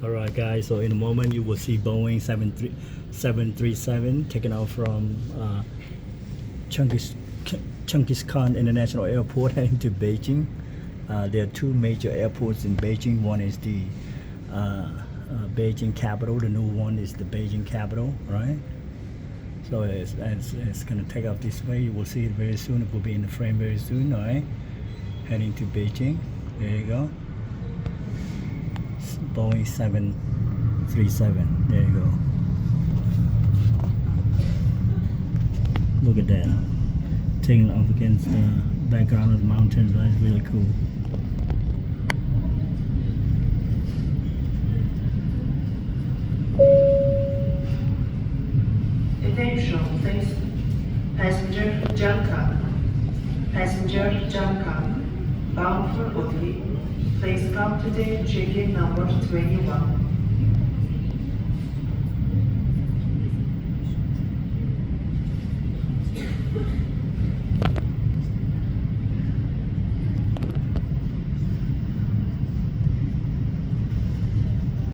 Alright guys, so in a moment you will see Boeing 737 taking off from Changgis Khaan International Airport heading to Beijing. There are two major airports in Beijing. One is the Beijing capital. The new one is the Beijing capital, right? So it's going to take off this way. You will see it very soon. It will be in the frame very soon, alright? Heading to Beijing. There you go. Boeing 737. There you go. Look at that. Taking off against the background of the mountains. That's really cool. Attention, please. Passenger Changgis. Passenger Changgis. Bound for Italy. Please come to the check-in number 21.